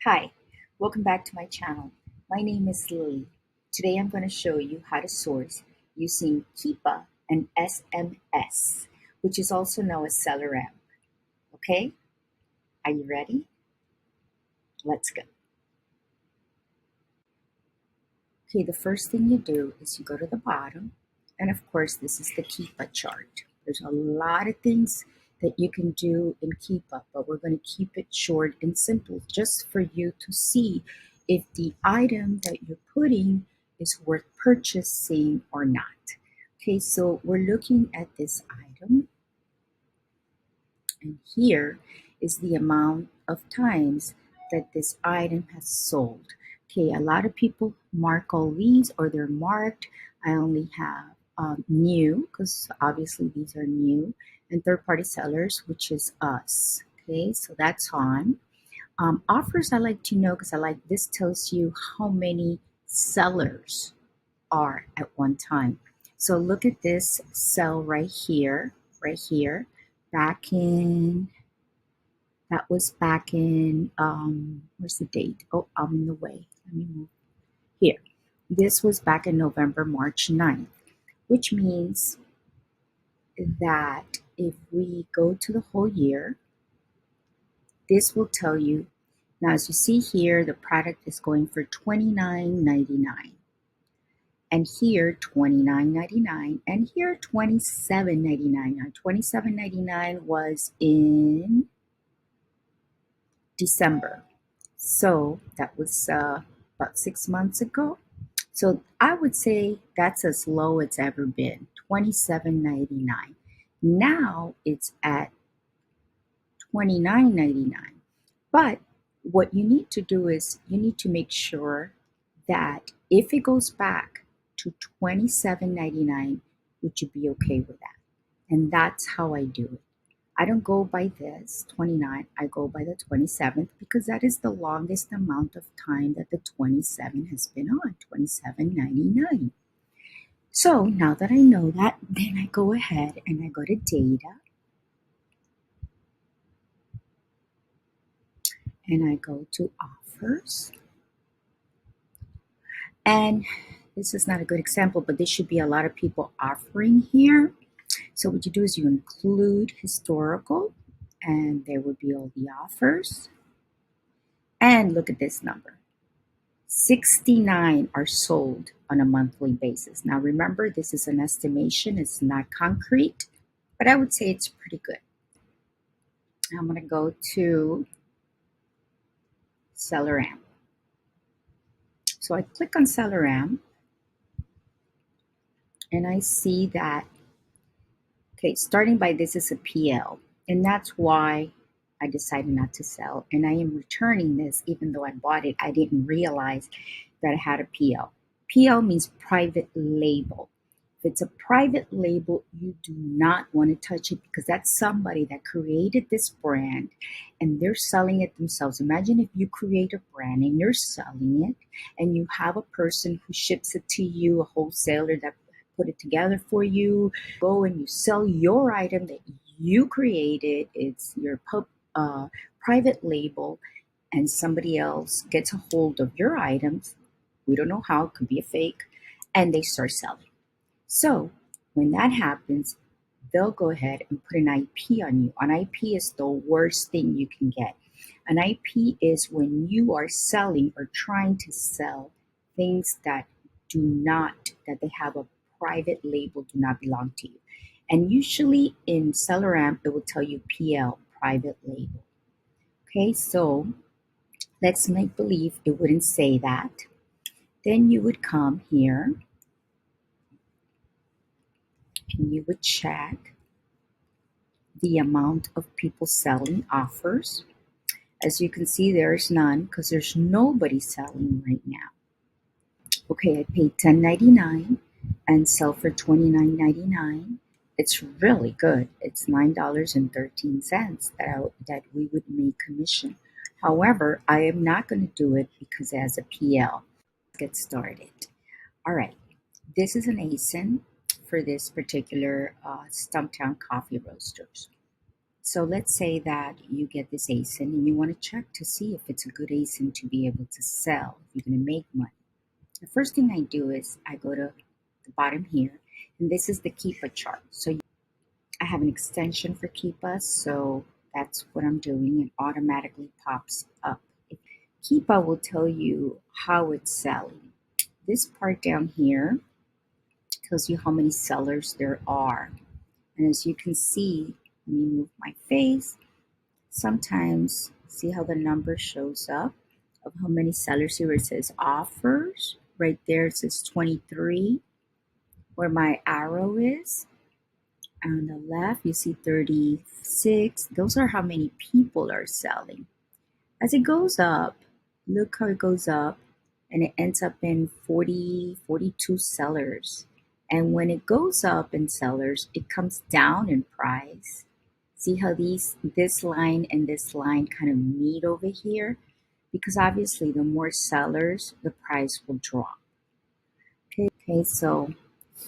Hi, welcome back to my channel. My name is Lily. Today I'm going to show you how to source using Keepa and SMS, which is also known as SellerAmp. Okay, are you ready? Let's go. Okay, the first thing you do is you go to the bottom, and of course this is the Keepa chart. There's a lot of things that you can do in Keepa, but we're going to keep it short and simple just for you to see if the item that you're putting is worth purchasing or not. Okay, so we're looking at this item, and here is the amount of times that this item has sold. Okay, a lot of people mark all these or they're marked. I only have new because obviously these are new, and third-party sellers, which is us. Okay, so that's on. Offers I like to know because I like this tells you how many sellers are at one time. So look at this cell right here, back in that was back in, where's the date? Oh, I'm in the way. Let me move here. This was back in November, March 9th, which means that if we go to the whole year, this will tell you. Now, as you see here, the product is going for $29.99. And here, $29.99. And here, $27.99. Now, $27.99 was in December. So that was about 6 months ago. So I would say that's as low it's ever been, $27.99. Now it's at $29.99. But what you need to do is you need to make sure that if it goes back to $27.99, would you be okay with that? And that's how I do it. I don't go by this 29, I go by the 27th because that is the longest amount of time that the 27 has been on, $27.99. So now that I know that, then I go ahead and I go to data and I go to offers. And this is not a good example, but there should be a lot of people offering here. So what you do is you include historical and there would be all the offers. And look at this number. 69 are sold on a monthly basis. Now remember, this is an estimation, it's not concrete, but I would say it's pretty good. I'm going to go to SellerAmp. So I click on SellerAmp and I see that, okay, starting by this is a PL, and that's why I decided not to sell. And I am returning this even though I bought it. I didn't realize that I had a PL. PL means private label. If it's a private label, you do not want to touch it because that's somebody that created this brand and they're selling it themselves. Imagine if you create a brand and you're selling it and you have a person who ships it to you, a wholesaler that put it together for you, go and you sell your item that you created. It's your private label, and somebody else gets a hold of your items. We don't know how, it could be a fake, and they start selling. So when that happens, they'll go ahead and put an IP on you. An IP is the worst thing you can get. An IP is when you are selling or trying to sell things that that they have a private label, do not belong to you. And usually in SellerAmp, it will tell you PL, private label. Okay, so let's make believe it wouldn't say that. Then you would come here and you would check the amount of people selling offers. As you can see, there's none because there's nobody selling right now. Okay, I paid $10.99 and sell for $29.99. It's really good. It's $9.13 that we would make commission. However, I am not going to do it because it has a PL. Let's get started. All right, this is an ASIN for this particular Stumptown Coffee Roasters. So let's say that you get this ASIN and you want to check to see if it's a good ASIN to be able to sell, if you're going to make money. The first thing I do is I go to the bottom here, and this is the Keepa chart. So I have an extension for Keepa, so that's what I'm doing. It automatically pops up. Keepa will tell you how it's selling. This part down here tells you how many sellers there are. And as you can see, let me move my face. Sometimes see how the number shows up of how many sellers here. It says offers. Right there it says 23, where my arrow is. On the left, you see 36. Those are how many people are selling. As it goes up, look how it goes up, and it ends up in 40, 42 sellers. And when it goes up in sellers, it comes down in price. See how this line and this line kind of meet over here? Because obviously the more sellers, the price will drop. Okay, so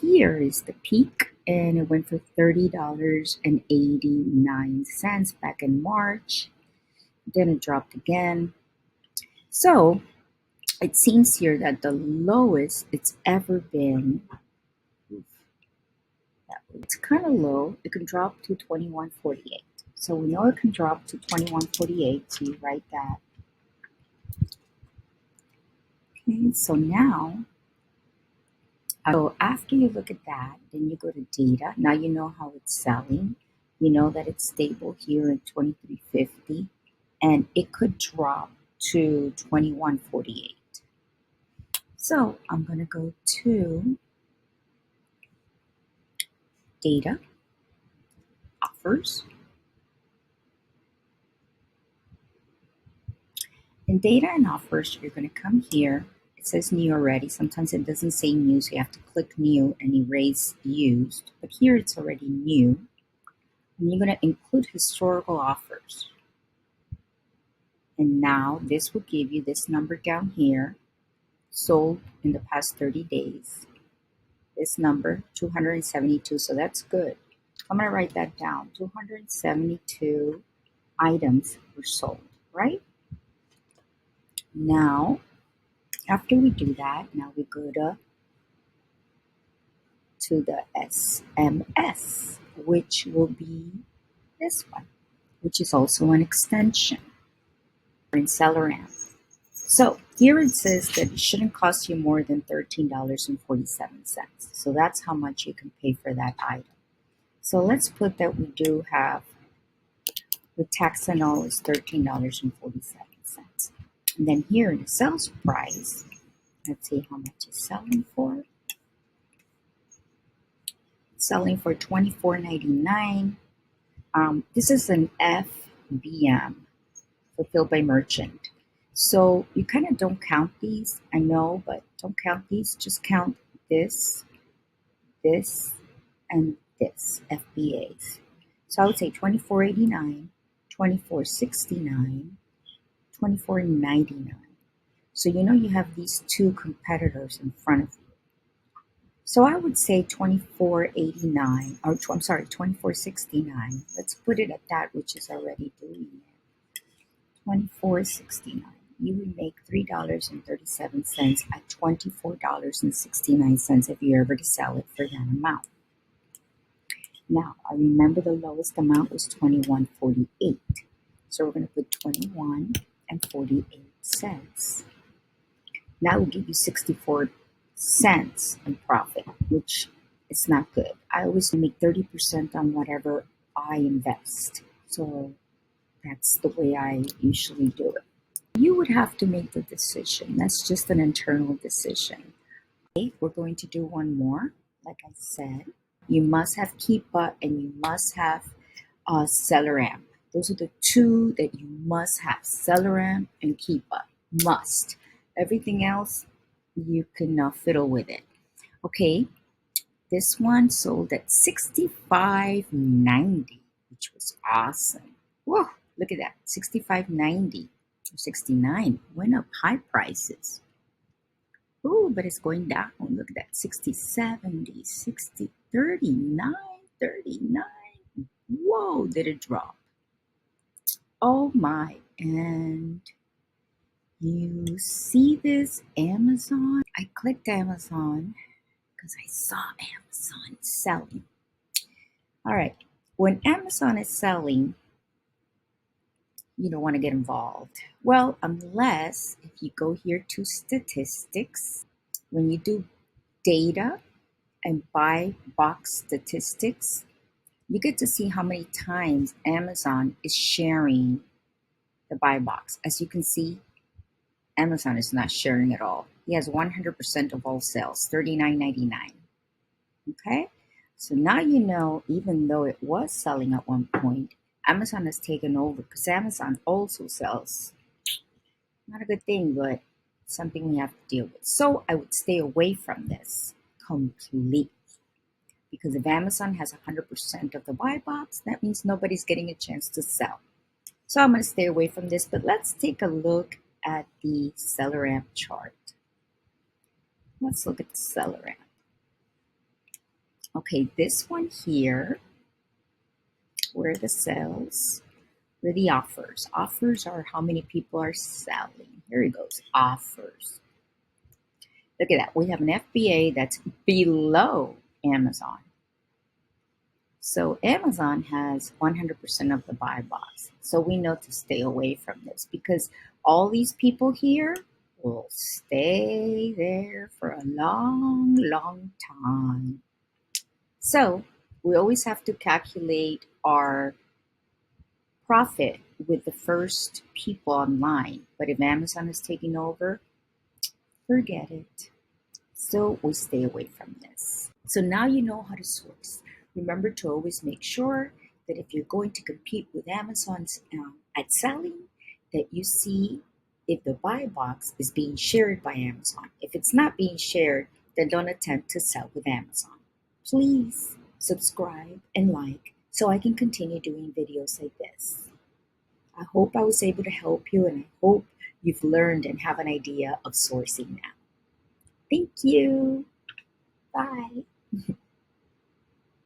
here is the peak, and it went for $30.89 back in March. Then it dropped again. So it seems here that the lowest it's ever been, it's kind of low. It can drop to 21.48. So we know it can drop to 21.48. So you write that. Okay, so now, so after you look at that, then you go to data. Now you know how it's selling. You know that it's stable here at 23.50, and it could drop to 21.48. So I'm going to go to data, offers. In data and offers, you're going to come here. It says new already. Sometimes it doesn't say new, so you have to click new and erase used. But here it's already new. And you're going to include historical offers. And now this will give you this number down here, sold in the past 30 days. This number, 272, so that's good. I'm going to write that down. 272 items were sold, right? Now, after we do that, now we go to the SMS, which will be this one, which is also an extension in SellerAmp. So here it says that it shouldn't cost you more than $13.47. So that's how much you can pay for that item. So let's put that we do have, with tax and all, is $13.47. And then here in the sales price, let's see how much it's selling for. It's selling for $24.99. This is an FBM, fulfilled by merchant. So you kind of don't count these, I know, but don't count these. Just count this, this, and this, FBAs. So I would say $24.89, $24.69, $24.99. So you know you have these two competitors in front of you. So I would say $24.89, or I'm sorry, $24.69. Let's put it at that, which is already doing it. $24.69. You would make $3.37 at $24.69 if you ever to sell it for that amount. Now, I remember the lowest amount was $21.48. So we're going to put 21.48. That will give you 64 cents in profit, which is not good. I always make 30% on whatever I invest. So that's the way I usually do it. You would have to make the decision. That's just an internal decision. Okay, we're going to do one more. Like I said, you must have Keepa and you must have SellerAmp. Those are the two that you must have. SellerAmp and Keepa. Must. Everything else, you can fiddle with it. Okay, this one sold at $65.90, which was awesome. Whoa, look at that, $65.90. 69 went up high prices. Oh, but it's going down. Look at that, 60, 70, 60, 39, 39. Whoa, did it drop? Oh my. And you see this Amazon? I clicked Amazon because I saw Amazon selling. All right. When Amazon is selling, you don't want to get involved. Well, unless if you go here to statistics, when you do data and buy box statistics, you get to see how many times Amazon is sharing the buy box. As you can see, Amazon is not sharing at all. He has 100% of all sales, $39.99. Okay, so now you know, even though it was selling at one point, Amazon has taken over because Amazon also sells. Not a good thing, but something we have to deal with. So I would stay away from this completely because if Amazon has 100% of the buy box, that means nobody's getting a chance to sell. So I'm going to stay away from this, but let's take a look at the SellerAmp chart. Let's look at the SellerAmp. Okay, this one here, where are the sales? Where are the offers? Offers are how many people are selling. Here it goes, offers. Look at that. We have an FBA that's below Amazon. So Amazon has 100% of the buy box. So we know to stay away from this because all these people here will stay there for a long, long time. So we always have to calculate our profit with the first people online. But if Amazon is taking over, forget it. So we stay away from this. So now you know how to source. Remember to always make sure that if you're going to compete with Amazon's at selling, that you see if the buy box is being shared by Amazon. If it's not being shared, then don't attempt to sell with Amazon. Please subscribe and like so I can continue doing videos like this. I hope I was able to help you and I hope you've learned and have an idea of sourcing now. Thank you. Bye.